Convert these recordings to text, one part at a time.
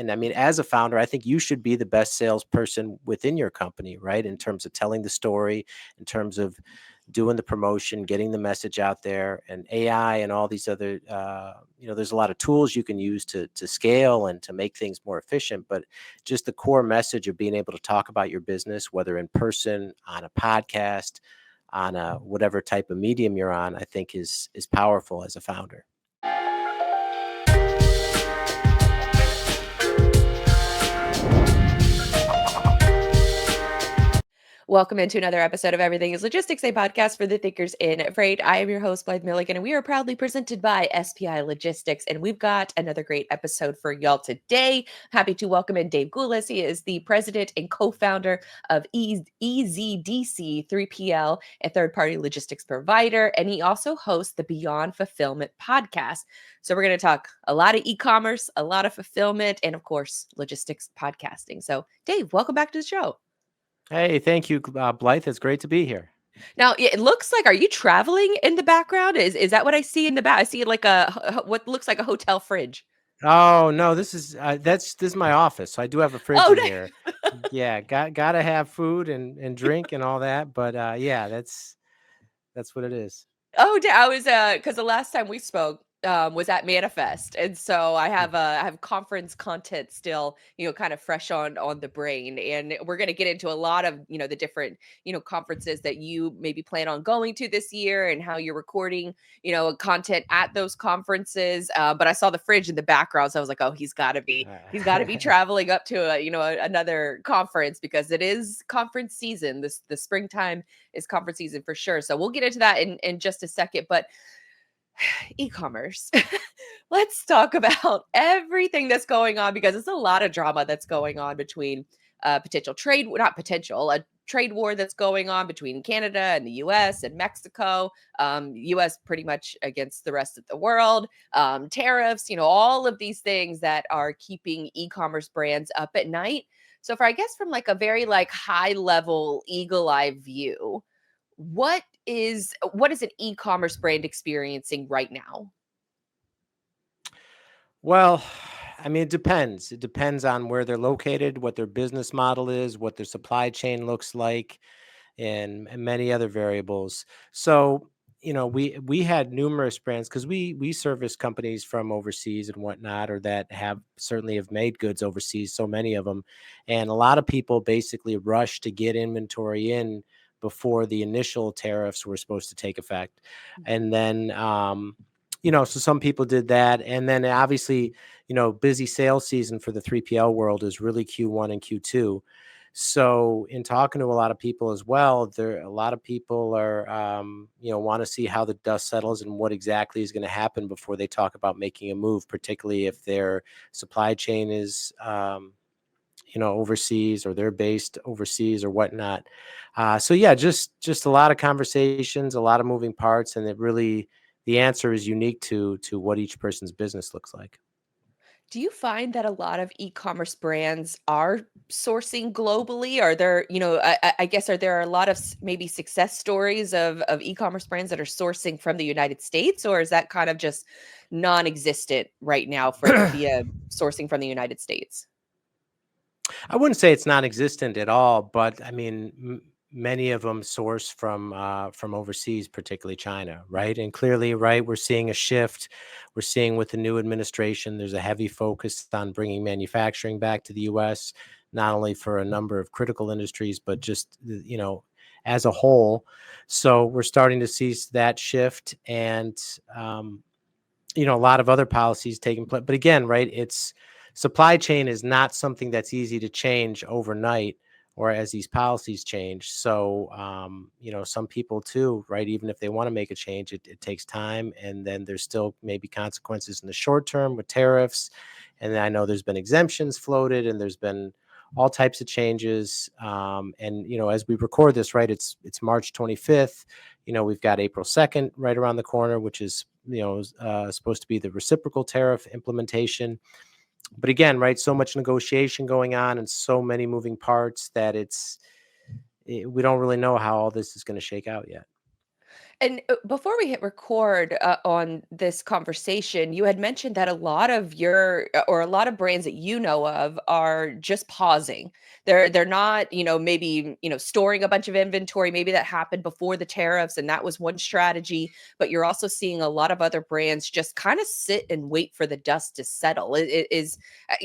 And I mean, as a founder, I think you should be the best salesperson within your company, right? In terms of telling the story, in terms of doing the promotion, getting the message out there, and AI and all these other, there's a lot of tools you can use to scale and to make things more efficient. But just the core message of being able to talk about your business, whether in person, on a podcast, on a whatever type of medium you're on, I think is powerful as a founder. Welcome into another episode of Everything is Logistics, a podcast for the thinkers in freight. I am your host, Blythe Brumleve, and we are proudly presented by SPI Logistics. And we've got another great episode for y'all today. Happy to welcome in Dave Gulas. He is the president and co-founder of EZDC 3PL, a third-party logistics provider. And he also hosts the Beyond Fulfillment podcast. So we're going to talk a lot of e-commerce, a lot of fulfillment, and of course, logistics podcasting. So Dave, welcome back to the show. Hey, thank you, Blythe. It's great to be here. Now, it looks like, are you traveling in the background? Is that what I see in the back? I see like what looks like a hotel fridge. Oh no, this is my office. So I do have a fridge Oh, in here. Yeah, gotta have food and drink and all that. But yeah, that's what it is. oh, I was because the last time we spoke was at Manifest, and so I have conference content still, kind of fresh on the brain, and we're gonna get into a lot of the different conferences that you maybe plan on going to this year, and how you're recording content at those conferences. But I saw the fridge in the background, so I was like, oh, he's got to be traveling up to another conference, because it is conference season. The springtime is conference season for sure. So we'll get into that in just a second. But e-commerce. Let's talk about everything that's going on, because it's a lot of drama that's going on between a trade war that's going on between Canada and the US and Mexico, US pretty much against the rest of the world, tariffs, all of these things that are keeping e-commerce brands up at night. So from like a very like high level eagle eye view, what is an e-commerce brand experiencing right now? Well, I mean, it depends. It depends on where they're located, what their business model is, what their supply chain looks like, and many other variables. So, we had numerous brands, because we service companies from overseas and whatnot, or that certainly have made goods overseas, so many of them. And a lot of people basically rush to get inventory in before the initial tariffs were supposed to take effect. And then, so some people did that. And then obviously, busy sales season for the 3PL world is really Q1 and Q2. So in talking to a lot of people as well, a lot of people are, want to see how the dust settles and what exactly is going to happen before they talk about making a move, particularly if their supply chain is, overseas, or they're based overseas or whatnot. So yeah, just a lot of conversations, a lot of moving parts, and the answer is unique to what each person's business looks like. Do you find that a lot of e-commerce brands are sourcing globally? Are there, I guess, are there a lot of maybe success stories of e-commerce brands that are sourcing from the United States, or is that kind of just non-existent right now for via sourcing from the United States? I wouldn't say it's non-existent at all, but I mean, many of them source from overseas, particularly China, right? And clearly, right, we're seeing a shift. We're seeing with the new administration, there's a heavy focus on bringing manufacturing back to the U.S., not only for a number of critical industries, but just as a whole. So we're starting to see that shift, and a lot of other policies taking place. But again, right, it's supply chain is not something that's easy to change overnight, or as these policies change. So, some people too, right, even if they want to make a change, it takes time. And then there's still maybe consequences in the short term with tariffs. And I know there's been exemptions floated, and there's been all types of changes. And, as we record this, right, it's March 25th. We've got April 2nd right around the corner, which is, supposed to be the reciprocal tariff implementation. But again, right, so much negotiation going on and so many moving parts that we don't really know how all this is going to shake out yet. And before we hit record on this conversation, you had mentioned that a lot of your or a lot of brands that you know of are just pausing. They're not, maybe, storing a bunch of inventory. Maybe that happened before the tariffs, and that was one strategy. But you're also seeing a lot of other brands just kind of sit and wait for the dust to settle.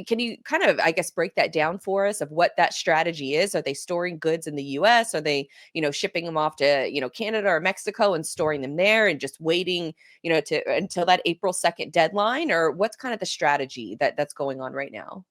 Can you kind of, I guess, break that down for us of what that strategy is? Are they storing goods in the U.S.? Are they shipping them off to, Canada or Mexico and storing them there and just waiting, to until that April 2nd deadline? Or what's kind of the strategy that's going on right now?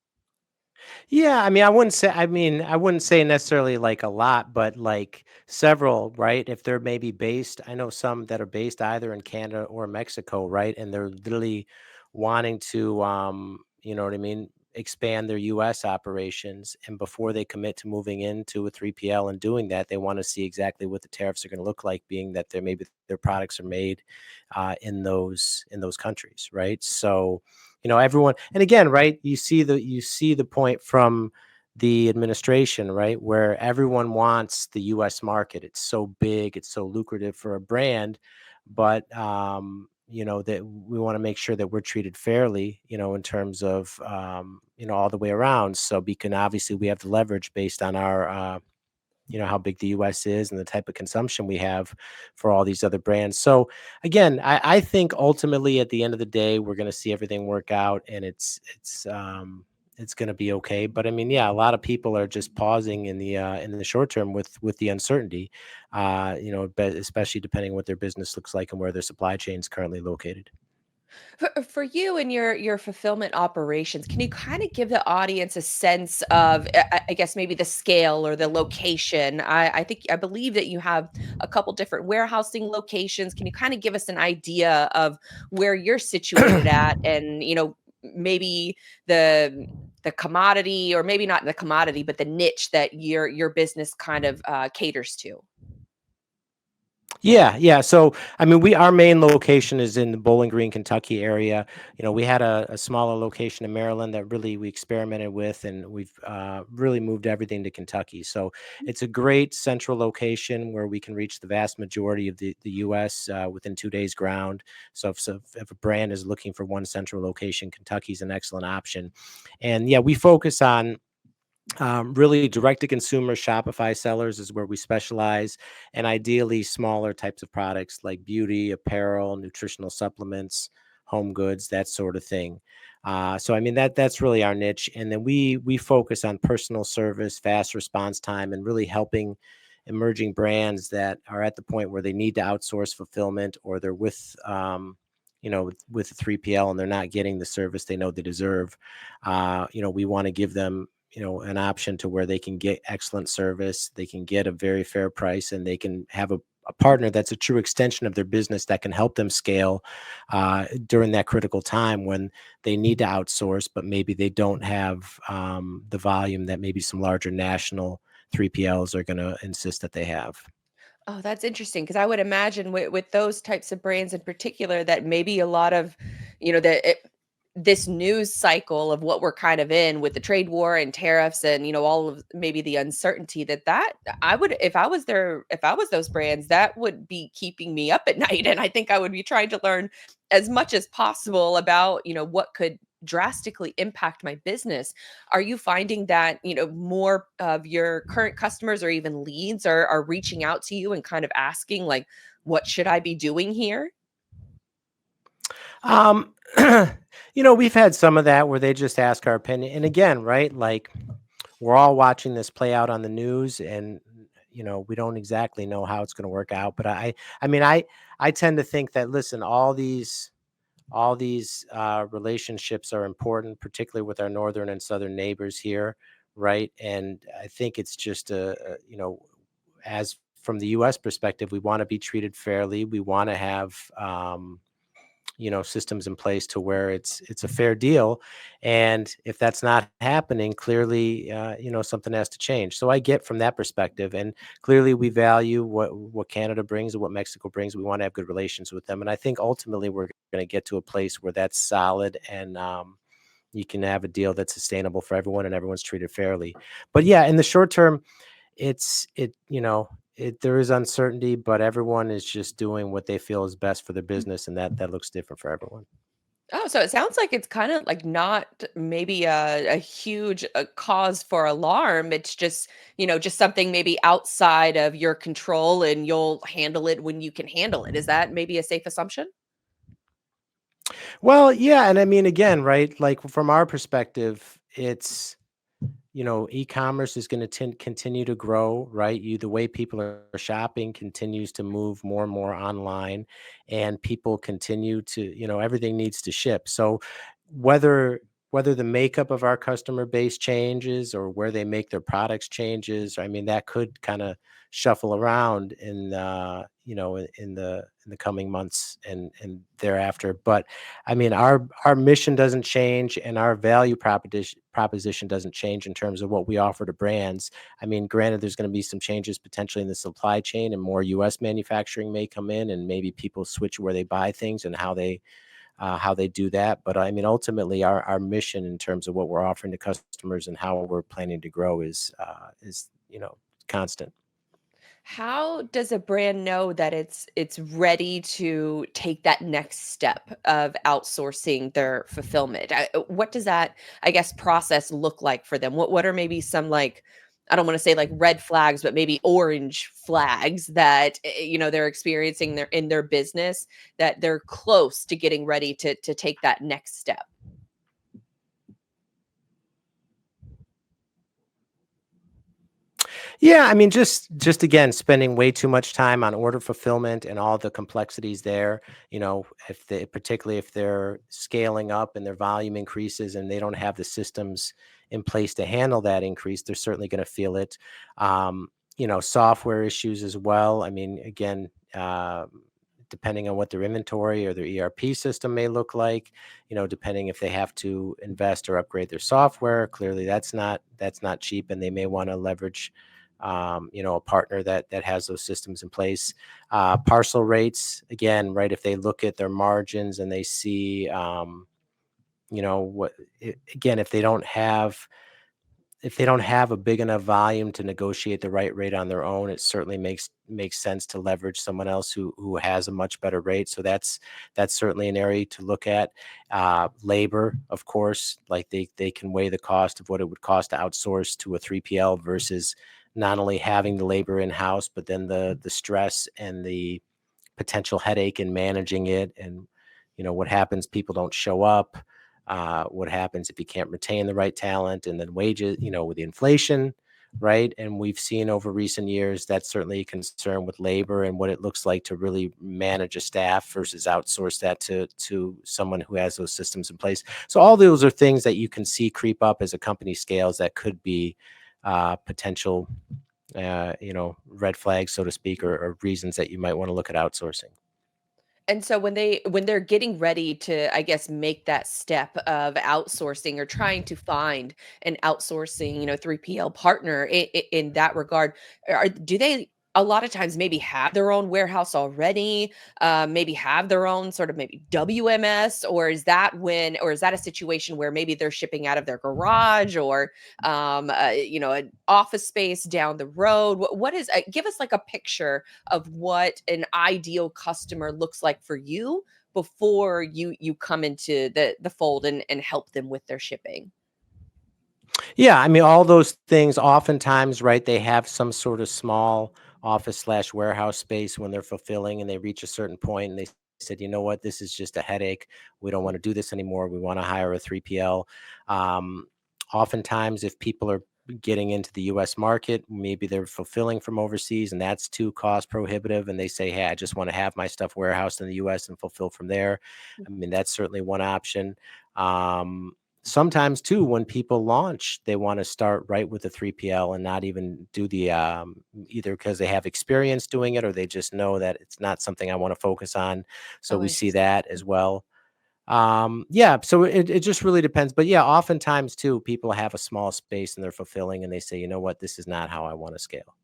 Yeah, I wouldn't say necessarily like a lot, but like several, right? If they're maybe based, I know some that are based either in Canada or Mexico, right? And they're literally wanting to you know what I mean, expand their US operations. And before they commit to moving into a 3PL and doing that, they want to see exactly what the tariffs are going to look like, being that they're maybe their products are made in those countries, right? So everyone, and again, right, you see the point from the administration, right, where everyone wants the US market. It's so big, it's so lucrative for a brand, but that we want to make sure that we're treated fairly, in terms of all the way around. So obviously we have the leverage based on our how big the US is and the type of consumption we have for all these other brands. So again, I think ultimately at the end of the day, we're going to see everything work out, and it's going to be okay. But I mean, yeah, a lot of people are just pausing in the short term with the uncertainty, especially depending what their business looks like and where their supply chain is currently located. For you and your fulfillment operations, can you kind of give the audience a sense of, I guess, maybe the scale or the location? I believe that you have a couple different warehousing locations. Can you kind of give us an idea of where you're situated at, and maybe the the commodity, or maybe not the commodity, but the niche that your business kind of caters to? Yeah, yeah. So, I mean, our main location is in the Bowling Green, Kentucky area. We had a smaller location in Maryland that really we experimented with, and we've really moved everything to Kentucky. So, it's a great central location where we can reach the vast majority of the U.S. Within 2 days ground. So if a brand is looking for one central location, Kentucky's an excellent option. And yeah, we focus on really direct to consumer Shopify sellers is where we specialize, and ideally smaller types of products like beauty, apparel, nutritional supplements, home goods, that sort of thing. So I mean that's really our niche, and then we focus on personal service, fast response time, and really helping emerging brands that are at the point where they need to outsource fulfillment, or they're with a 3PL and they're not getting the service they know they deserve. We want to give them an option to where they can get excellent service, they can get a very fair price, and they can have a partner that's a true extension of their business that can help them scale during that critical time when they need to outsource, but maybe they don't have the volume that maybe some larger national 3PLs are going to insist that they have. Oh, that's interesting, because I would imagine with those types of brands in particular that maybe a lot of, this news cycle of what we're kind of in with the trade war and tariffs and all of maybe the uncertainty that I would, if I was those brands, that would be keeping me up at night, and I think I would be trying to learn as much as possible about what could drastically impact my business. Are you finding that, more of your current customers or even leads are reaching out to you and kind of asking, like, what should I be doing here? Um, we've had some of that where they just ask our opinion. And again, right, like we're all watching this play out on the news, and we don't exactly know how it's going to work out. But I mean, I tend to think that, listen, all these relationships are important, particularly with our northern and southern neighbors here, right? And I think it's just as from the U.S. perspective, we want to be treated fairly. We want to have systems in place to where it's a fair deal. And if that's not happening, clearly something has to change. So I get from that perspective, and clearly we value what Canada brings and what Mexico brings. We want to have good relations with them, and I think ultimately we're going to get to a place where that's solid, and you can have a deal that's sustainable for everyone and everyone's treated fairly. But yeah, in the short term, it's it you know there is uncertainty, but everyone is just doing what they feel is best for their Mm. business, and that looks different for everyone. Oh, so it sounds like it's kind of like not maybe a huge cause for alarm. It's just, just something maybe outside of your control and you'll handle it when you can handle it. Is that maybe a safe assumption? Well, yeah, and I mean, again, right? Like from our perspective, it's e-commerce is going to continue to grow, right? The way people are shopping continues to move more and more online, and people continue to, everything needs to ship. So whether whether the makeup of our customer base changes or where they make their products changes, I mean, that could kind of shuffle around in the coming months and thereafter. But I mean, our mission doesn't change, and our value proposition doesn't change in terms of what we offer to brands. I mean, granted, there's going to be some changes potentially in the supply chain, and more U.S. manufacturing may come in, and maybe people switch where they buy things and how they do that. But I mean, ultimately, our mission in terms of what we're offering to customers and how we're planning to grow is constant. How does a brand know that it's ready to take that next step of outsourcing their fulfillment? What does that, I guess, process look like for them? What are maybe some like, I don't want to say like red flags, but maybe orange flags that they're experiencing in their business that they're close to getting ready to take that next step. Yeah, I mean, just again, spending way too much time on order fulfillment and all the complexities there. If they, particularly if they're scaling up and their volume increases and they don't have the systems in place to handle that increase, they're certainly going to feel it. Software issues as well. I mean, again, depending on what their inventory or their ERP system may look like, depending if they have to invest or upgrade their software, clearly that's not cheap, and they may want to leverage a partner that has those systems in place. Parcel rates, again, right? If they look at their margins and they see, again, if they don't have a big enough volume to negotiate the right rate on their own, it certainly makes sense to leverage someone else who has a much better rate. So that's certainly an area to look at. Labor, of course, like they can weigh the cost of what it would cost to outsource to a 3PL versus not only having the labor in house, but then the stress and the potential headache in managing it. And what happens, people don't show up. What happens if you can't retain the right talent, and then wages, with the inflation, right? And we've seen over recent years that's certainly a concern with labor and what it looks like to really manage a staff versus outsource that to someone who has those systems in place. So all those are things that you can see creep up as a company scales that could be potential red flags, so to speak, or reasons that you might want to look at outsourcing. And so when they're getting ready to, I guess, make that step of outsourcing or trying to find an outsourcing, 3PL partner in that regard, do they a lot of times maybe have their own warehouse already, maybe have their own sort of maybe WMS, or is that a situation where maybe they're shipping out of their garage or an office space down the road? What is give us like a picture of what an ideal customer looks like for you before you come into the fold and help them with their shipping. Yeah, I mean, all those things oftentimes, right? They have some sort of small office slash warehouse space when they're fulfilling, and they reach a certain point and they said, you know what, this is just a headache. We don't want to do this anymore. We want to hire a 3PL. Um, Oftentimes, if people are getting into the US market, maybe they're fulfilling from overseas and that's too cost prohibitive. And they say, hey, I just want to have my stuff warehoused in the US and fulfill from there. I mean, that's certainly one option. Um, Sometimes too, when people launch, they want to start right with the 3PL and not even do the either because they have experience doing it or they just know that it's not something I want to focus on. So Oh, we see interesting. that as well. Yeah, so it just really depends. But yeah, oftentimes too, people have a small space and they're fulfilling and they say, you know what, this is not how I want to scale.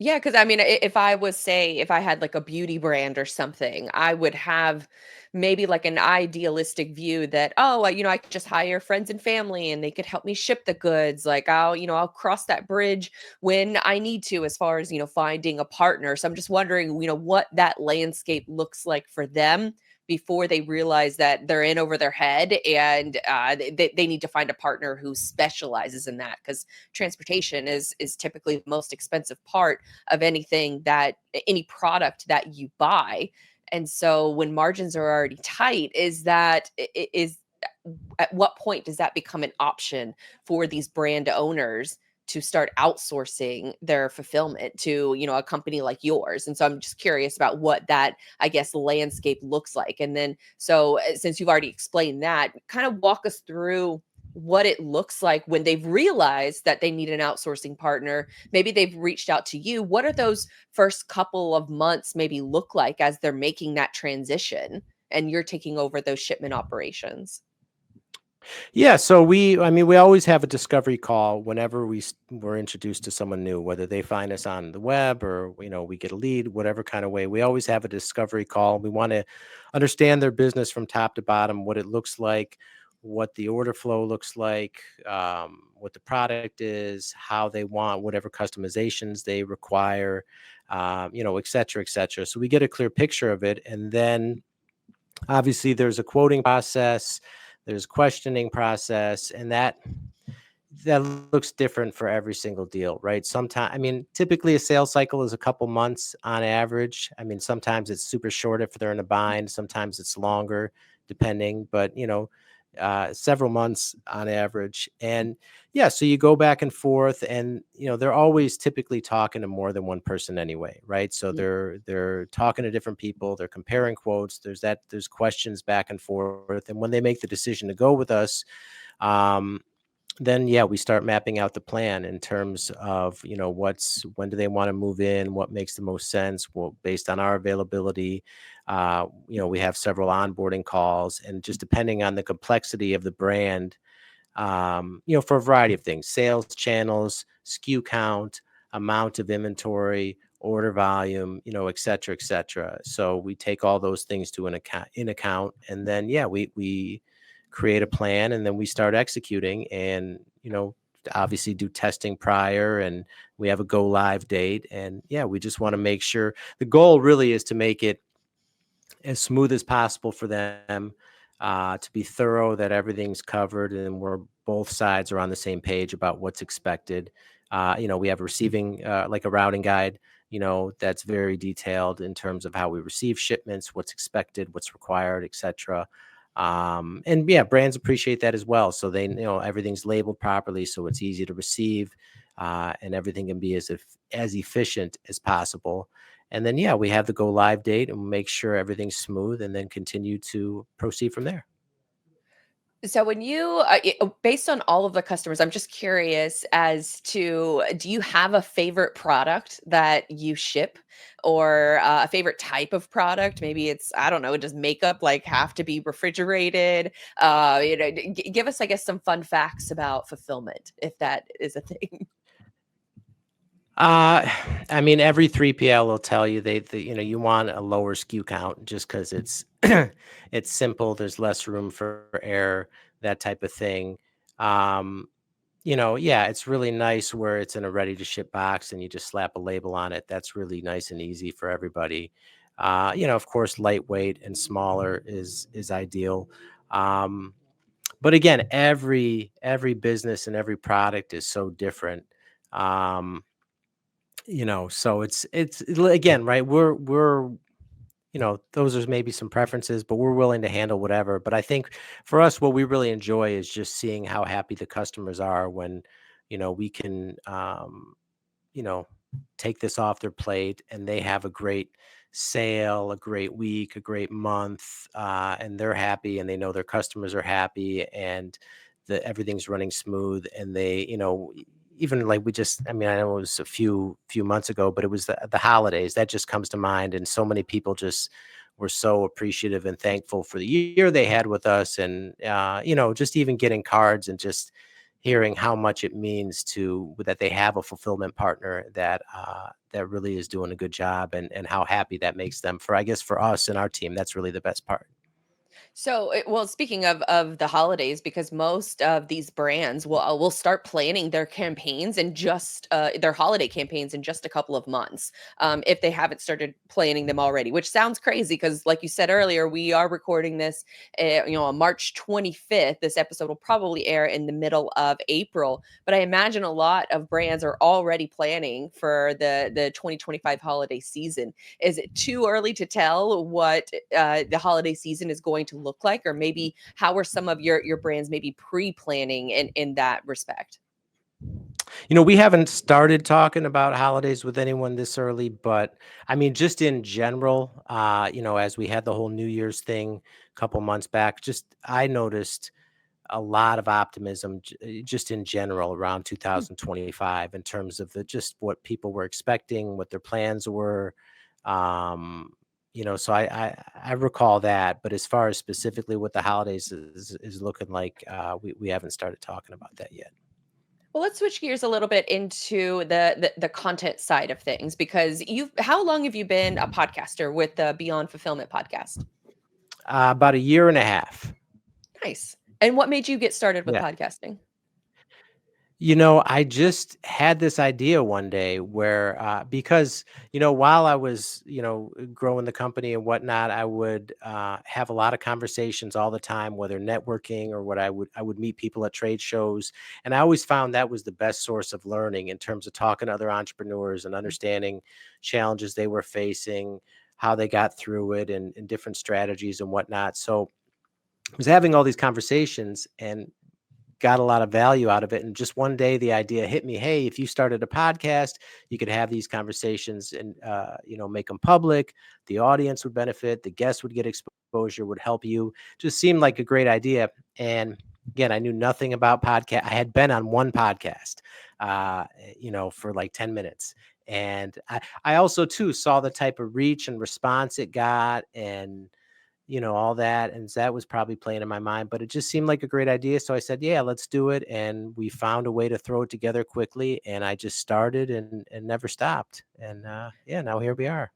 Yeah, because I mean, if I was, say, if I had like a beauty brand or something, I would have maybe like an idealistic view that, oh, I could just hire friends and family and they could help me ship the goods. Like I'll cross that bridge when I need to, as far as, finding a partner. So I'm just wondering, what that landscape looks like for them before they realize that they're in over their head, and they need to find a partner who specializes in that, because transportation is typically the most expensive part of any product that you buy. And so when margins are already tight, is at what point does that become an option for these brand owners to start outsourcing their fulfillment to, a company like yours? And so I'm just curious about what that, I guess, landscape looks like. And then, so since you've already explained that, kind of walk us through what it looks like when they've realized that they need an outsourcing partner. Maybe they've reached out to you. What are those first couple of months maybe look like as they're making that transition and you're taking over those shipment operations? Yeah, so I mean, we always have a discovery call whenever we're introduced to someone new, whether they find us on the web or, we get a lead, whatever kind of way. We always have a discovery call. We want to understand their business from top to bottom, what it looks like, what the order flow looks like, what the product is, how they want whatever customizations they require, et cetera, et cetera. So we get a clear picture of it. And then obviously there's a quoting process, there's questioning process, and that looks different for every single deal, right? Sometimes, I mean, typically a sales cycle is a couple months on average. I mean, sometimes it's super short if they're in a bind, sometimes it's longer, depending, but several months on average. And yeah, so you go back and forth, and they're always typically talking to more than one person anyway, right? So Mhm. they're talking to different people, they're comparing quotes. There's questions back and forth, and when they make the decision to go with us, um, then yeah, we start mapping out the plan in terms of, when do they want to move in, what makes the most sense, well, based on our availability. We have several onboarding calls, and just depending on the complexity of the brand, for a variety of things, sales channels, SKU count, amount of inventory, order volume, et cetera, et cetera. So we take all those things to an account, and then yeah, we create a plan, and then we start executing, and obviously do testing prior, and we have a go live date. And yeah, we just want to make sure, the goal really is to make it as smooth as possible for them, to be thorough, that everything's covered, and we're both sides are on the same page about what's expected. We have receiving, like a routing guide, that's very detailed in terms of how we receive shipments, what's expected, what's required, etc. And yeah, brands appreciate that as well. So they, everything's labeled properly, so it's easy to receive, and everything can be as efficient as possible. And then, yeah, we have the go live date, and make sure everything's smooth, and then continue to proceed from there. So when based on all of the customers, I'm just curious as to, do you have a favorite product that you ship, or a favorite type of product? Maybe it's, I don't know, does makeup like have to be refrigerated? Give us, I guess, some fun facts about fulfillment, if that is a thing. Uh, I mean, every 3PL will tell you you want a lower SKU count, just because it's it's simple. There's less room for error, that type of thing. Um, yeah, it's really nice where it's in a ready to ship box and you just slap a label on it. That's really nice and easy for everybody. Of course, lightweight and smaller is ideal. Um, but again, every business and every product is so different. Um, so again, right? We're those are maybe some preferences, but we're willing to handle whatever. But I think for us, what we really enjoy is just seeing how happy the customers are when, we can, you know, take this off their plate, and they have a great sale, a great week, a great month, and they're happy, and they know their customers are happy, and everything's running smooth. And they, even like I mean, I know it was a few months ago, but it was the holidays that just comes to mind, and so many people just were so appreciative and thankful for the year they had with us, and just even getting cards, and just hearing how much it means to that they have a fulfillment partner that that really is doing a good job, and how happy that makes them. For I guess for us and our team, that's really the best part. So, well, speaking of the holidays, because most of these brands will start planning their campaigns and just their holiday campaigns in just a couple of months, if they haven't started planning them already. Which sounds crazy because, like you said earlier, we are recording this, on March 25th. This episode will probably air in the middle of April, but I imagine a lot of brands are already planning for the 2025 holiday season. Is it too early to tell what the holiday season is going to look like, or maybe how are some of your brands maybe pre-planning in that respect? We haven't started talking about holidays with anyone this early, but I mean, just in general, as we had the whole New Year's thing a couple months back, just I noticed a lot of optimism just in general around Hmm. 2025 in terms of the just what people were expecting, what their plans were. Um, so I recall that, but as far as specifically what the holidays is looking like, we haven't started talking about that yet. Well, let's switch gears a little bit into the content side of things, because you've how long have you been a podcaster with the Beyond Fulfillment podcast? About a year and a half. Nice. And what made you get started with Yeah. podcasting? I just had this idea one day where, because, while I was, growing the company and whatnot, I would have a lot of conversations all the time, whether networking or what I would meet people at trade shows. And I always found that was the best source of learning in terms of talking to other entrepreneurs and understanding challenges they were facing, how they got through it, and different strategies and whatnot. So I was having all these conversations and got a lot of value out of it. And just one day, the idea hit me: hey, if you started a podcast, you could have these conversations and, make them public. The audience would benefit, the guests would get exposure, would help you. Just seemed like a great idea. And again, I knew nothing about podcast. I had been on one podcast, for like 10 minutes. And I also too saw the type of reach and response it got, and all that. And that was probably playing in my mind, but it just seemed like a great idea. So I said, yeah, let's do it. And we found a way to throw it together quickly. And I just started and never stopped. And yeah, now here we are.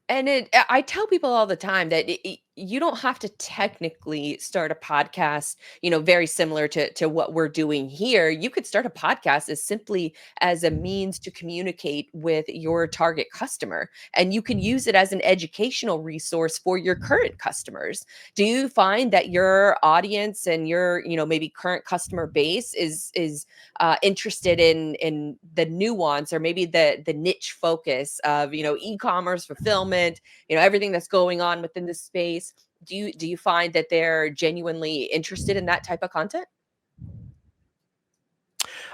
And I tell people all the time that you don't have to technically start a podcast, very similar to what we're doing here. You could start a podcast as simply as a means to communicate with your target customer, and you can use it as an educational resource for your current customers. Do you find that your audience and your, maybe current customer base is interested in the nuance, or maybe the niche focus of, e-commerce fulfillment, everything that's going on within the space? Do you find that they're genuinely interested in that type of content?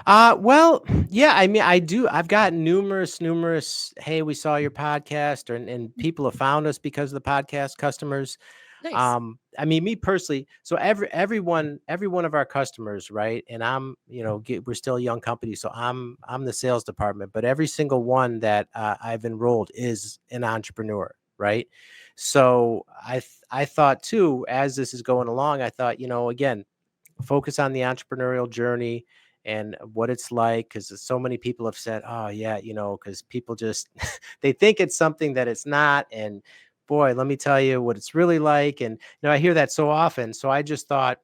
Well, yeah, I mean, I do. I've got numerous, hey, we saw your podcast, and people have found us because of the podcast, customers. Nice. I mean, me personally, so every one of our customers, right? And I'm, we're still a young company, so I'm the sales department, but every single one that I've enrolled is an entrepreneur, right? So I thought too, as this is going along, I thought, again, focus on the entrepreneurial journey and what it's like, because so many people have said, oh yeah, because people just they think it's something that it's not. And boy, let me tell you what it's really like. And I hear that so often. So I just thought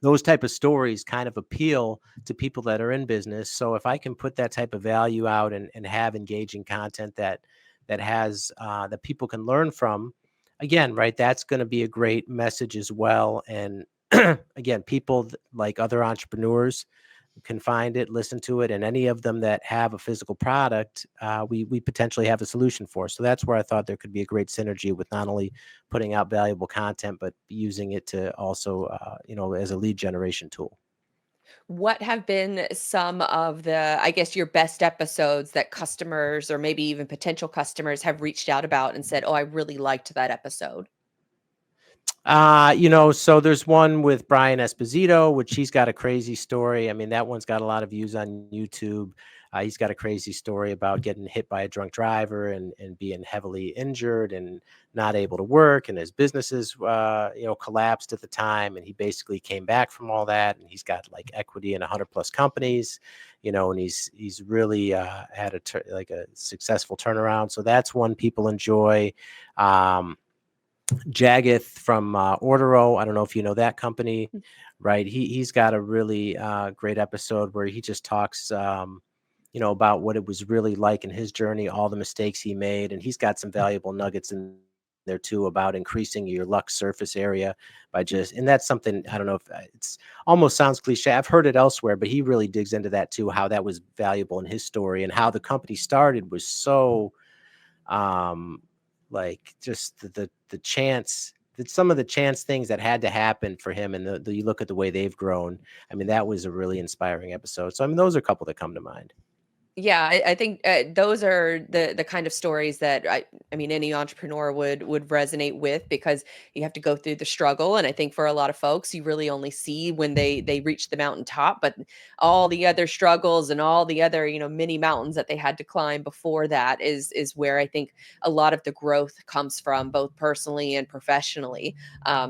those type of stories kind of appeal to people that are in business. So if I can put that type of value out, and have engaging content that has that people can learn from, again, right, that's going to be a great message as well. And again, people like other entrepreneurs can find it, listen to it, and any of them that have a physical product, we potentially have a solution for. So that's where I thought there could be a great synergy with not only putting out valuable content, but using it to also, as a lead generation tool. What have been some of the, I guess, your best episodes that customers or maybe even potential customers have reached out about and said, "Oh, I really liked that episode"? So there's one with Brian Esposito, which he's got a crazy story. I mean, that one's got a lot of views on YouTube. He's got a crazy story about getting hit by a drunk driver and being heavily injured and not able to work, and his businesses, collapsed at the time. And he basically came back from all that, and he's got like equity in 100 plus companies, and he's really had like a successful turnaround. So that's one people enjoy. Um, Jaggeth from Ordero. I don't know if you know that company, right? He's got a really great episode where he just talks, about what it was really like in his journey, all the mistakes he made, and he's got some valuable nuggets in there too about increasing your luck surface area by just, and that's something I don't know if it's almost sounds cliche. I've heard it elsewhere, but he really digs into that too, how that was valuable in his story and how the company started was so um like just the chance that some of the chance things that had to happen for him, and you look at the way they've grown. I mean, that was a really inspiring episode. So I mean, those are a couple that come to mind. Yeah, I think those are the kind of stories that I mean any entrepreneur would resonate with because you have to go through the struggle, and I think for a lot of folks you really only see when they reach the mountaintop, but all the other struggles and all the other mini mountains that they had to climb before that is where I think a lot of the growth comes from, both personally and professionally.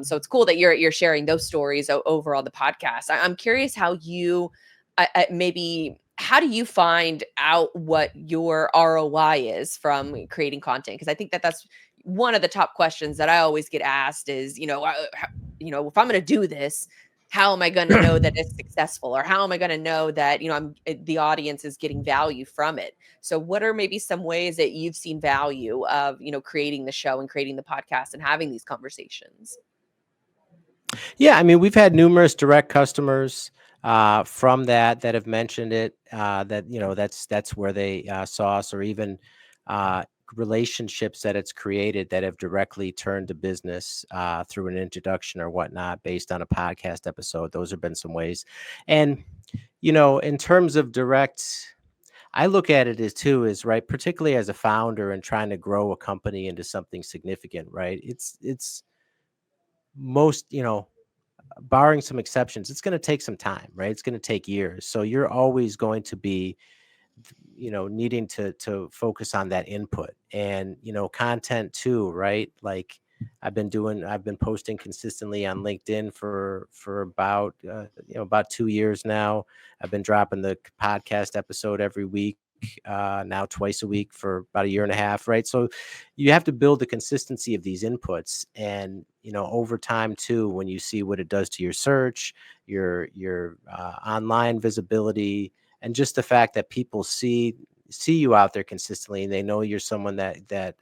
So it's cool that you're sharing those stories over on the podcast. I'm curious how you maybe how do you find out what your ROI is from creating content? Because I think that that's one of the top questions that I always get asked is, if I'm going to do this, how am I going to know that it's successful, or how am I going to know that the audience is getting value from it? So, what are maybe some ways that you've seen value of creating the show and creating the podcast and having these conversations? Yeah, I mean, we've had numerous direct customers from that have mentioned it. That that's where they saw us, or even uh, relationships that it's created that have directly turned to business through an introduction or whatnot, based on a podcast episode. Those have been some ways, and in terms of direct. I look at it as too is right, particularly as a founder and trying to grow a company into something significant, right? It's most, barring some exceptions, it's going to take some time, right? It's going to take years. So you're always going to be, needing to focus on that input and, content too, right? Like I've been posting consistently on LinkedIn for about 2 years now. I've been dropping the podcast episode every week. Now twice a week for about a year and a half, right? So you have to build the consistency of these inputs, and over time too, when you see what it does to your search, your online visibility, and just the fact that people see you out there consistently, and they know you're someone that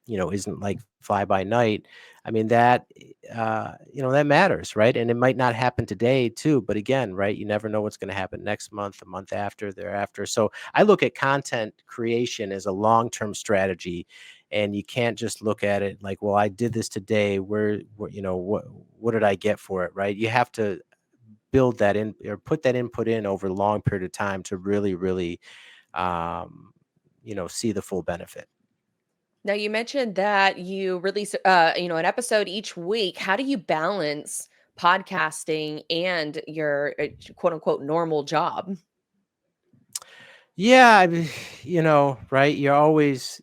isn't like fly by night. I mean, that matters, right? And it might not happen today too, but again, right, you never know what's going to happen next month, a month after, thereafter. So I look at content creation as a long-term strategy, and you can't just look at it like, well, I did this today, what did I get for it, right? You have to build that in, or put that input in over a long period of time to really, really, um, see the full benefit. Now you mentioned that you release an episode each week. How do you balance podcasting and your quote unquote normal job? Yeah, I mean, right. You're always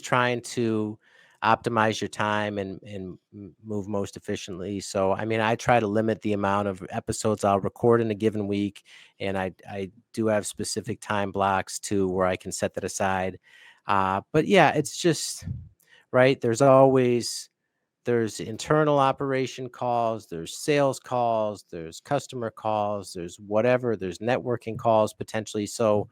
trying to optimize your time and move most efficiently. So, I mean, I try to limit the amount of episodes I'll record in a given week, and I do have specific time blocks too where I can set that aside. But yeah, it's just right. There's internal operation calls, there's sales calls, there's customer calls, there's whatever, there's networking calls potentially. So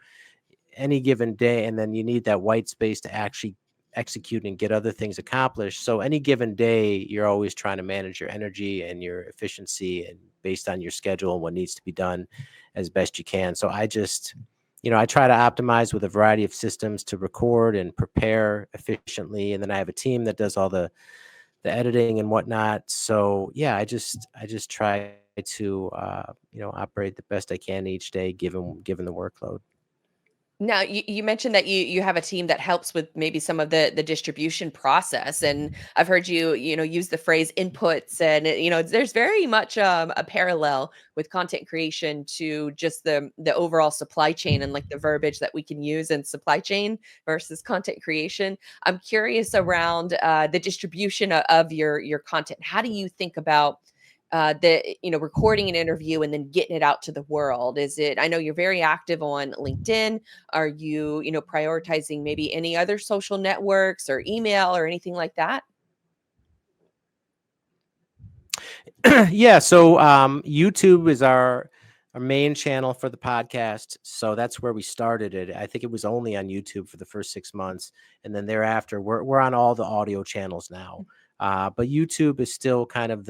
any given day, and then you need that white space to actually execute and get other things accomplished. So any given day, you're always trying to manage your energy and your efficiency, and based on your schedule and what needs to be done as best you can. So I try to optimize with a variety of systems to record and prepare efficiently, and then I have a team that does all the editing and whatnot. So yeah, I just try to operate the best I can each day, given the workload. Now, you mentioned that you have a team that helps with maybe some of the distribution process, and I've heard you use the phrase inputs, and there's very much a parallel with content creation to just the overall supply chain and like the verbiage that we can use in supply chain versus content creation. I'm curious around the distribution of your content. How do you think about recording an interview and then getting it out to the world? Is it, I know you're very active on LinkedIn. Are you prioritizing maybe any other social networks or email or anything like that? Yeah, so YouTube is our main channel for the podcast. So that's where we started it. I think it was only on YouTube for the first 6 months, and then thereafter we're on all the audio channels now. But YouTube is still kind of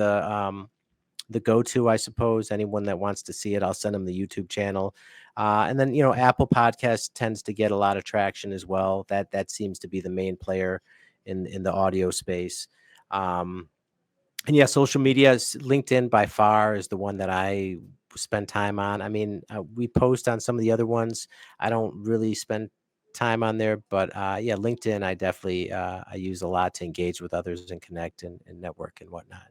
the go-to, I suppose. Anyone that wants to see it, I'll send them the YouTube channel. And then Apple Podcast tends to get a lot of traction as well. That seems to be the main player in the audio space. Um, and yeah, social media is LinkedIn by far is the one that I spend time on. I mean, we post on some of the other ones. I don't really spend time on there, but yeah, LinkedIn, I definitely I use a lot to engage with others and connect and network and whatnot.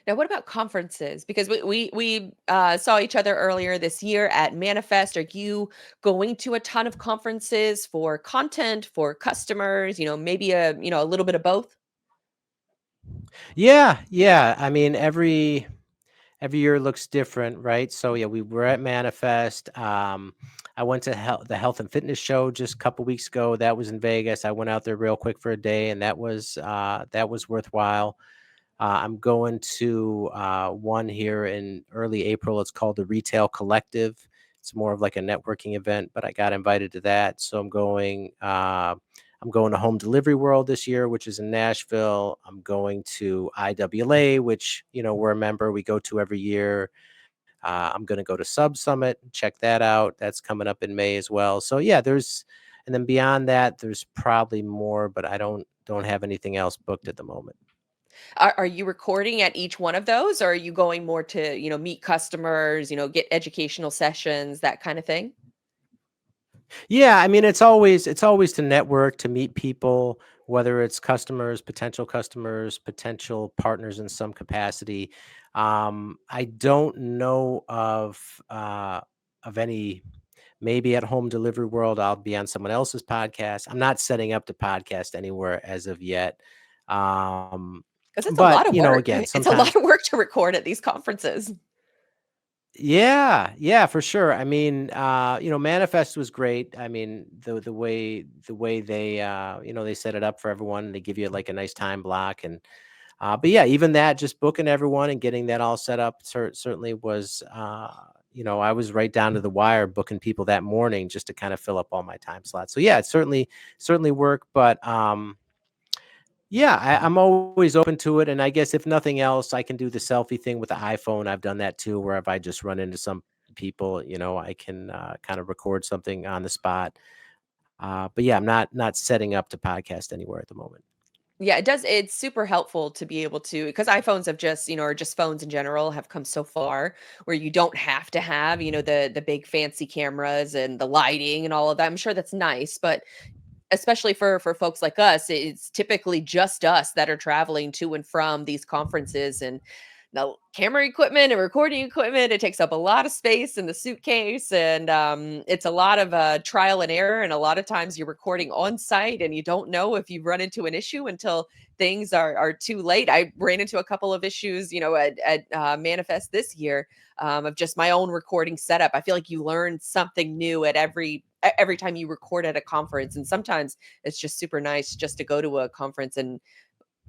Now, what about conferences? Because we saw each other earlier this year at Manifest. Are you going to a ton of conferences for content, for customers? Maybe a little bit of both. Yeah, yeah. I mean, every year looks different, right? So yeah, we were at Manifest. I went to the health and fitness show just a couple weeks ago. That was in Vegas. I went out there real quick for a day, and that was worthwhile. I'm going to one here in early April. It's called the Retail Collective. It's more of like a networking event, but I got invited to that, so I'm going. I'm going to Home Delivery World this year, which is in Nashville. I'm going to IWLA, which we're a member. We go to every year. I'm going to go to Sub Summit. Check that out. That's coming up in May as well. So yeah, and then beyond that, there's probably more, but I don't have anything else booked at the moment. Are you recording at each one of those, or are you going more to meet customers, get educational sessions, that kind of thing? Yeah, I mean it's always to network, to meet people, whether it's customers, potential partners in some capacity. I don't know of any. Maybe at Home Delivery World, I'll be on someone else's podcast. I'm not setting up the podcast anywhere as of yet. Um, 'Cause it's a but lot of work. again, It's a lot sometimes. of work to record at these conferences. Yeah, yeah, for sure. I mean, Manifest was great. I mean, the way they set it up for everyone. They give you like a nice time block, and but yeah, even that, just booking everyone and getting that all set up certainly was. I was right down to the wire booking people that morning just to kind of fill up all my time slots. So yeah, it certainly worked, but yeah, I'm always open to it, and I guess if nothing else, I can do the selfie thing with the iPhone. I've done that too, where if I just run into some people, I can kind of record something on the spot. But yeah, I'm not setting up to podcast anywhere at the moment. Yeah, it's super helpful to be able to, because iPhones have just, or just phones in general have come so far where you don't have to have, the big fancy cameras and the lighting and all of that. I'm sure that's nice, but especially for folks like us, it's typically just us that are traveling to and from these conferences, and now camera equipment and recording equipment, it takes up a lot of space in the suitcase, and it's a lot of trial and error, and a lot of times you're recording on site and you don't know if you've run into an issue until things are too late. I ran into a couple of issues, at Manifest this year, of just my own recording setup. I feel like you learn something new at every time you record at a conference, and sometimes it's just super nice just to go to a conference and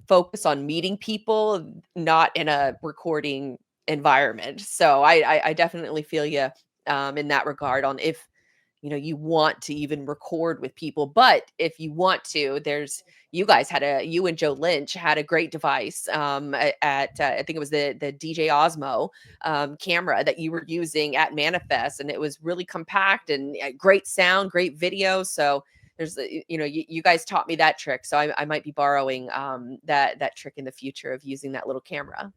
focus on meeting people, not in a recording environment. So I definitely feel you in that regard on if you want to even record with people. But if you want to, you and Joe Lynch had a great device at I think it was the DJ Osmo camera that you were using at Manifest, and it was really compact and great sound, great video. So you guys taught me that trick, so I might be borrowing that trick in the future of using that little camera.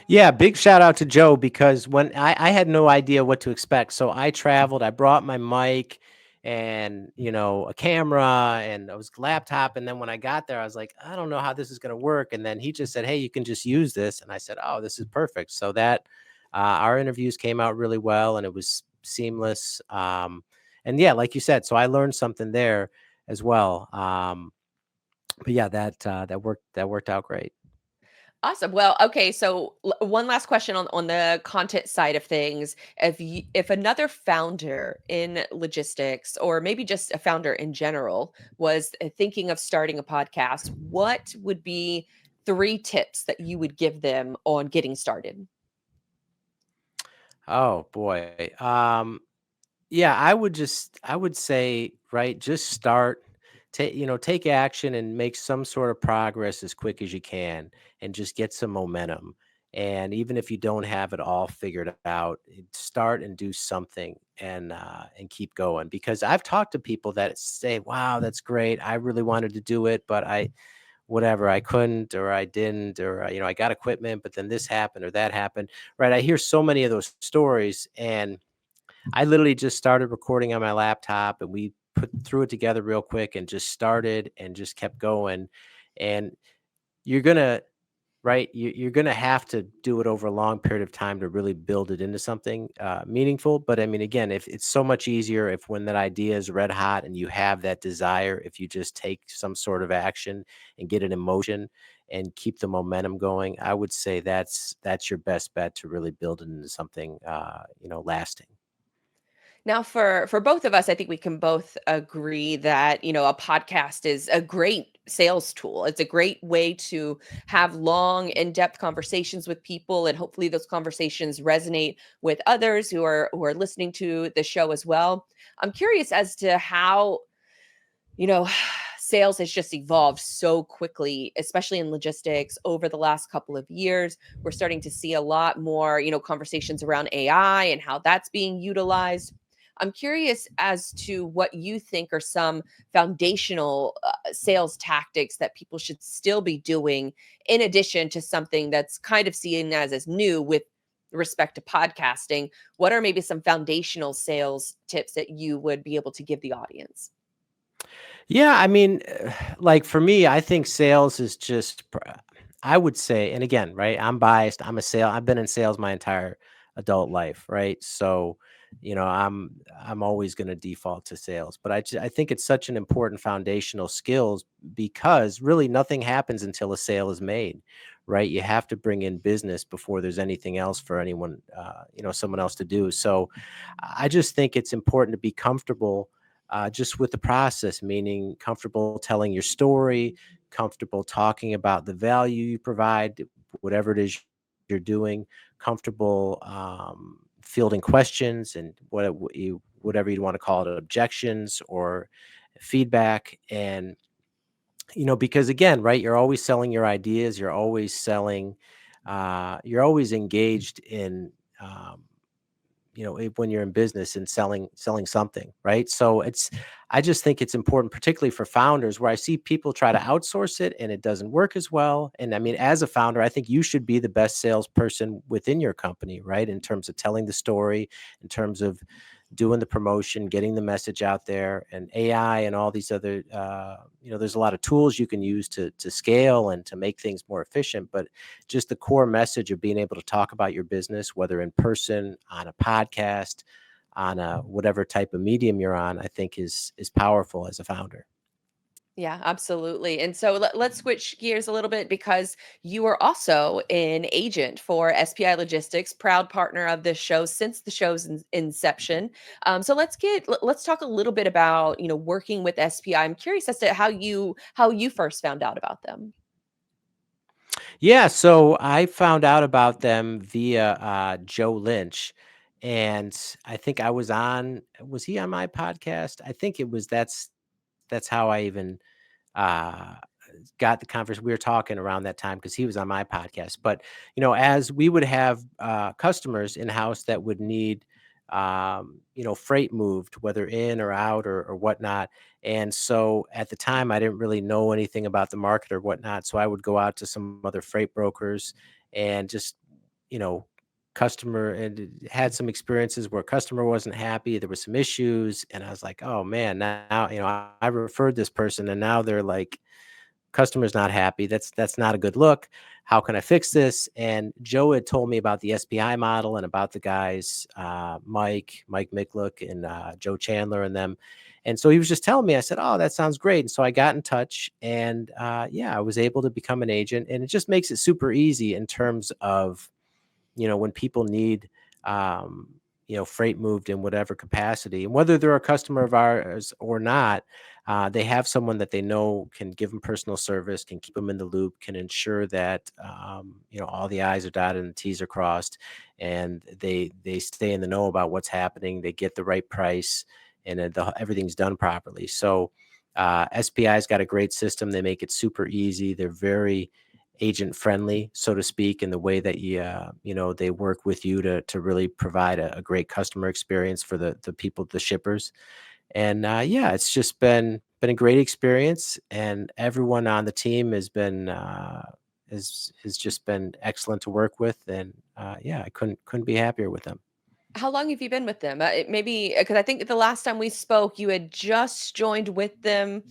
Yeah, big shout out to Joe because when I had no idea what to expect. So I traveled, I brought my mic and, a camera and I was laptop. And then when I got there, I was like, I don't know how this is going to work. And then he just said, hey, you can just use this. And I said, oh, this is perfect. So that our interviews came out really well and it was seamless. And yeah, like you said, so I learned something there as well. But yeah, that worked out great. Awesome. Well, okay, so one last question on the content side of things. If another founder in logistics or maybe just a founder in general was thinking of starting a podcast, what would be 3 tips that you would give them on getting started? Oh boy. Yeah, I would say, right, just start, take action and make some sort of progress as quick as you can and just get some momentum. And even if you don't have it all figured out, start and do something and keep going. Because I've talked to people that say, "Wow, that's great. I really wanted to do it, but I couldn't or I didn't or I got equipment, but then this happened or that happened." Right? I hear so many of those stories and I literally just started recording on my laptop and we threw it together real quick and just started and just kept going. And you're gonna right, you're gonna have to do it over a long period of time to really build it into something meaningful. But I mean, again, if it's so much easier if when that idea is red hot and you have that desire, if you just take some sort of action and get it in motion and keep the momentum going, I would say that's your best bet to really build it into something lasting. Now, for both of us, I think we can both agree that a podcast is a great sales tool. It's a great way to have long, in-depth conversations with people, and hopefully, those conversations resonate with others who are listening to the show as well. I'm curious as to how you know, sales has just evolved so quickly, especially in logistics over the last couple of years. We're starting to see a lot more, conversations around AI and how that's being utilized. I'm curious as to what you think are some foundational sales tactics that people should still be doing, in addition to something that's kind of seen as new with respect to podcasting. What are maybe some foundational sales tips that you would be able to give the audience? Yeah, I mean, like for me, I think sales is just, I would say, and again, right, I'm biased. I've been in sales my entire adult life, right? So, I'm always going to default to sales, but I think it's such an important foundational skills because really nothing happens until a sale is made, right? You have to bring in business before there's anything else for anyone, someone else to do. So, I just think it's important to be comfortable just with the process, meaning comfortable telling your story, comfortable talking about the value you provide, whatever it is you're doing, comfortable fielding questions and whatever you want to call it, objections or feedback. And, because again, right, you're always selling your ideas, you're always engaged in, when you're in business and selling something, right? So I just think it's important, particularly for founders, where I see people try to outsource it and it doesn't work as well. And I mean, as a founder, I think you should be the best salesperson within your company, right? In terms of telling the story, in terms of doing the promotion, getting the message out there, and AI and all these other, there's a lot of tools you can use to scale and to make things more efficient. But just the core message of being able to talk about your business, whether in person, on a podcast, on a whatever type of medium you're on, I think is powerful as a founder. Yeah, absolutely. And so let's switch gears a little bit because you are also an agent for SPI Logistics, proud partner of this show since the show's inception. So let's talk a little bit about working with SPI. I'm curious as to how you first found out about them. Yeah, so I found out about them via Joe Lynch, and I think was he on my podcast? I think it was. That's how I even uh, got the conference. We were talking around that time because he was on my podcast. But as we would have customers in house that would need freight moved, whether in or out or whatnot. And so at the time, I didn't really know anything about the market or whatnot. So I would go out to some other freight brokers and just you know, customer and had some experiences where customer wasn't happy. There were some issues, and I was like, oh man, now I referred this person, and now they're like, customer's not happy. That's not a good look. How can I fix this? And Joe had told me about the SPI model and about the guys, Mike Micklook and Joe Chandler and them. And so he was just telling me, I said, oh, that sounds great. And so I got in touch and yeah, I was able to become an agent. And it just makes it super easy in terms of, when people need, um, freight moved in whatever capacity, and whether they're a customer of ours or not, they have someone that they know can give them personal service, can keep them in the loop, can ensure that, all the I's are dotted and the T's are crossed, and they stay in the know about what's happening. They get the right price, and then everything's done properly. So SPI's got a great system. They make it super easy. They're very agent friendly, so to speak, in the way that they work with you to really provide a great customer experience for the people, the shippers. And yeah, it's just been a great experience, and everyone on the team has been has just been excellent to work with, and yeah, I couldn't be happier with them. How long have you been with them? Maybe because I think the last time we spoke, you had just joined with them,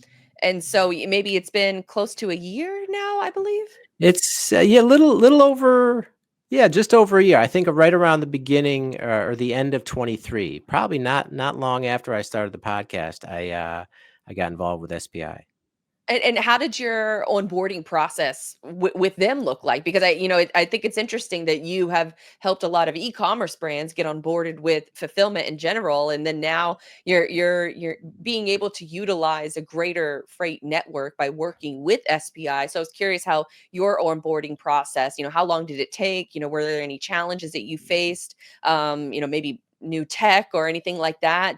and so maybe it's been close to a year now, I believe. It's yeah, little over, yeah, just over a year. I think right around the beginning, or the end of 23, probably not long after I started the podcast. I got involved with SPI. And how did your onboarding process with them look like? Because I think it's interesting that you have helped a lot of e-commerce brands get onboarded with fulfillment in general, and then now you're being able to utilize a greater freight network by working with SPI. So I was curious how your onboarding process, how long did it take? Were there any challenges that you faced? Maybe new tech or anything like that.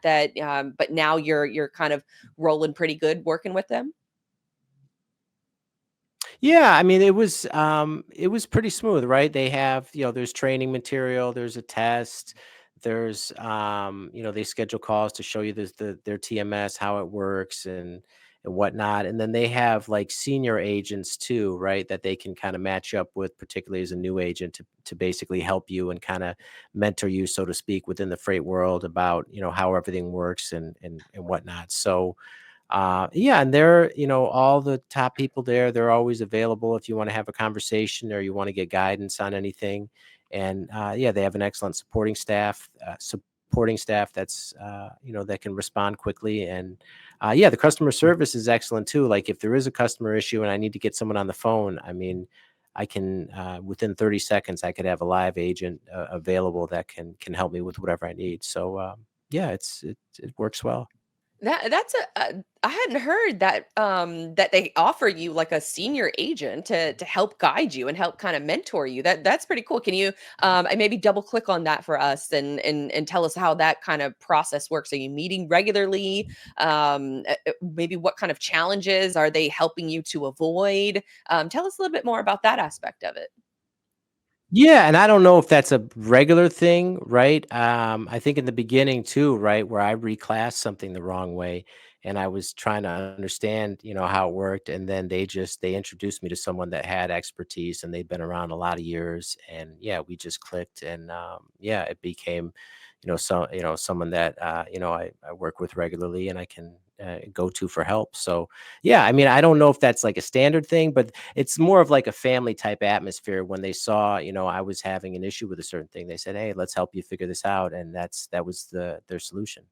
But now you're kind of rolling pretty good working with them. Yeah, I mean, it was pretty smooth, right? They have, there's training material, there's a test, there's they schedule calls to show you their TMS, how it works and whatnot. And then they have like senior agents too, right? That they can kind of match up with, particularly as a new agent, to basically help you and kind of mentor you, so to speak, within the freight world about, how everything works and whatnot. So yeah, and they're, all the top people there, they're always available if you want to have a conversation or you want to get guidance on anything. And yeah, they have an excellent supporting staff that's, that can respond quickly. And yeah, the customer service is excellent too. Like if there is a customer issue and I need to get someone on the phone, I mean, I can, within 30 seconds, I could have a live agent available that can help me with whatever I need. So yeah, it works well. That's I hadn't heard that that they offer you like a senior agent to help guide you and help kind of mentor you. That's pretty cool. Can you and maybe double click on that for us and tell us how that kind of process works? Are you meeting regularly? Maybe what kind of challenges are they helping you to avoid? Tell us a little bit more about that aspect of it. Yeah, and I don't know if that's a regular thing, right? I think in the beginning too, right, where I reclassed something the wrong way, and I was trying to understand, how it worked, and then they introduced me to someone that had expertise, and they'd been around a lot of years, and yeah, we just clicked, and yeah, it became, someone that I work with regularly, and I can go to for help. So yeah, I mean, I don't know if that's like a standard thing, but it's more of like a family type atmosphere. When they saw, I was having an issue with a certain thing, they said, "Hey, let's help you figure this out," and that was their solution.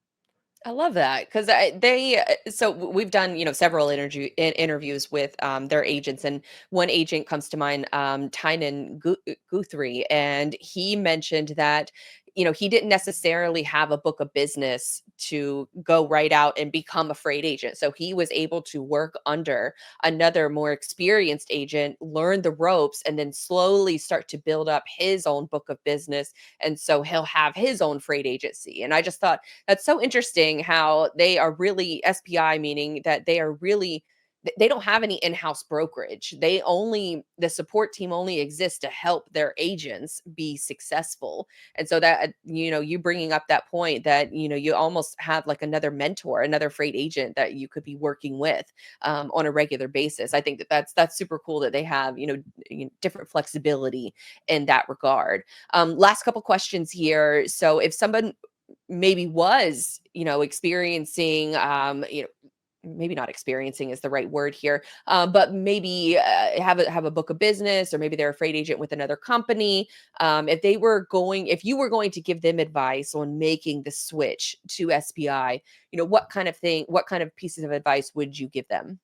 I love that because they so we've done several interviews with their agents, and one agent comes to mind, Tynan Guthrie, and he mentioned that he didn't necessarily have a book of business to go right out and become a freight agent, so he was able to work under another more experienced agent, learn the ropes, and then slowly start to build up his own book of business, and so he'll have his own freight agency. And I just thought that's so interesting how they are really SPI, meaning that they are really they don't have any in-house brokerage. The support team only exists to help their agents be successful. And so that, you bringing up that point that, you almost have like another mentor, another freight agent that you could be working with on a regular basis. I think that that's super cool that they have, different flexibility in that regard. Last couple questions here. So if someone maybe was, experiencing, maybe not experiencing is the right word here, but maybe have a book of business, or maybe they're a freight agent with another company. If you were going to give them advice on making the switch to SPI, what kind of pieces of advice would you give them?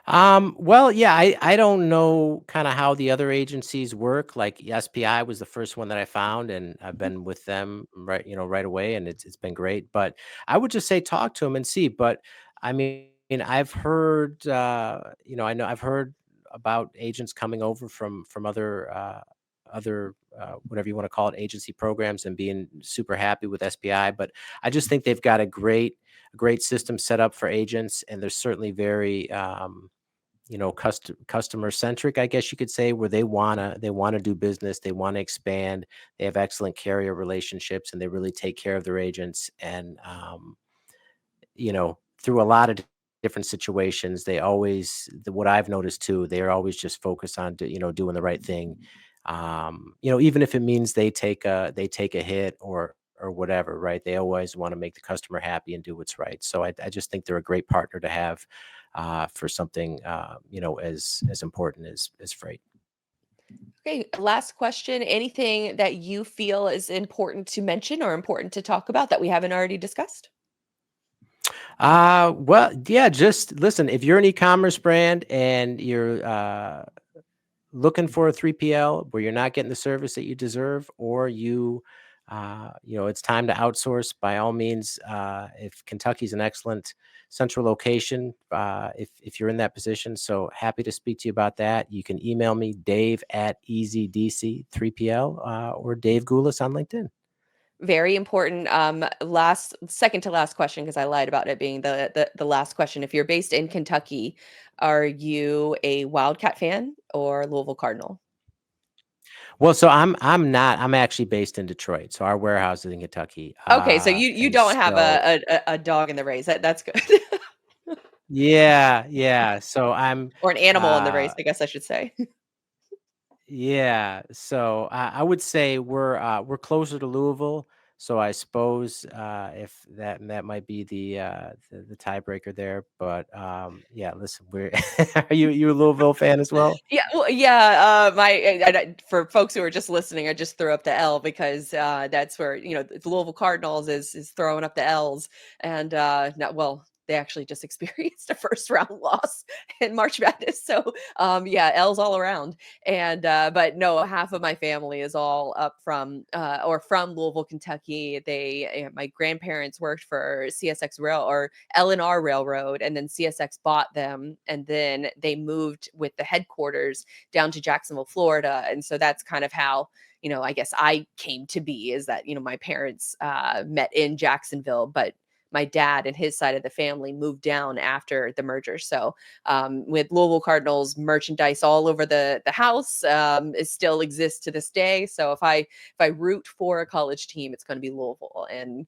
Well, yeah, I don't know kind of how the other agencies work. Like SPI was the first one that I found, and I've Mhm. been with them right away, and it's been great. But I would just say talk to them and see. But I mean, I've heard, I know I've heard about agents coming over from other whatever you want to call it, agency programs, and being super happy with SPI. But I just think they've got a great system set up for agents, and they're certainly very customer centric, I guess you could say, where they wanna do business, they wanna expand, they have excellent carrier relationships, and they really take care of their agents. And through a lot of different situations, what I've noticed too, they're always just focused on doing the right thing. Even if it means they take a hit or whatever, right? They always want to make the customer happy and do what's right. So I just think they're a great partner to have for something as important as freight. Okay, last question. Anything that you feel is important to mention or important to talk about that we haven't already discussed? Well, yeah, just listen, if you're an e-commerce brand and you're looking for a 3PL where you're not getting the service that you deserve, or it's time to outsource, by all means. If Kentucky's an excellent central location, if you're in that position, so happy to speak to you about that. You can email me, Dave at EasyDC3PL, or Dave Gulas on LinkedIn. Very important. Last second to last question, because I lied about it being the last question. If you're based in Kentucky, are you a Wildcat fan or Louisville Cardinal? Well, so I'm not. I'm actually based in Detroit, so our warehouse is in Kentucky. Okay, so you And don't have so a dog in the race. That's good. yeah, yeah. So I'm Or an animal in the race, uh I guess I should say. yeah, so I would say we're closer to Louisville, so I suppose if that might be the tiebreaker there. But yeah, listen, we're are you a Louisville fan as well? Yeah, well, yeah, for folks who are just listening, I just threw up the L because, that's where, the Louisville Cardinals is throwing up the L's, and, not well, they actually just experienced a first round loss in March Madness, so, yeah, L's all around, and, but no, half of my family is all up from Louisville, Kentucky. My grandparents worked for CSX Rail or L&R Railroad, and then CSX bought them, and then they moved with the headquarters down to Jacksonville, Florida. And so that's kind of how, I guess I came to be, is that, my parents met in Jacksonville, but my dad and his side of the family moved down after the merger. So with Louisville Cardinals merchandise all over the house, it still exists to this day. So if I root for a college team, it's going to be Louisville. And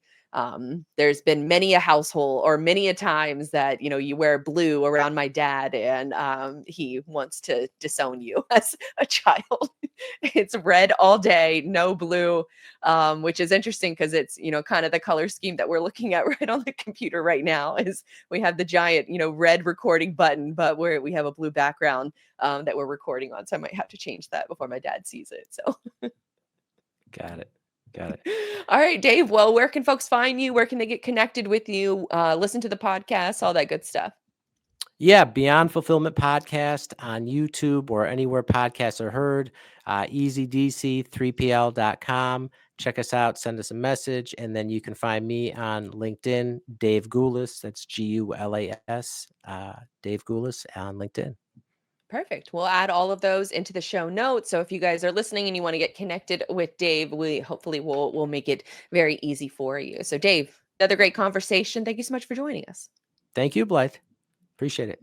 there's been many a household or many a times that, you wear blue around my dad, and he wants to disown you as a child. It's red all day, no blue, which is interesting because it's, kind of the color scheme that we're looking at right on the computer right now. Is we have the giant, red recording button, but we have a blue background that we're recording on. So I might have to change that before my dad sees it. So Got it. Got it. all right, Dave. Well, where can folks find you? Where can they get connected with you? Listen to the podcast, all that good stuff. Yeah, Beyond Fulfillment podcast on YouTube or anywhere podcasts are heard. EasyDC3PL.com. Check us out, send us a message, and then you can find me on LinkedIn, Dave Gulas. That's Gulas, Dave Gulas on LinkedIn. Perfect. We'll add all of those into the show notes. So if you guys are listening and you want to get connected with Dave, we hopefully will make it very easy for you. So Dave, another great conversation. Thank you so much for joining us. Thank you, Blythe. Appreciate it.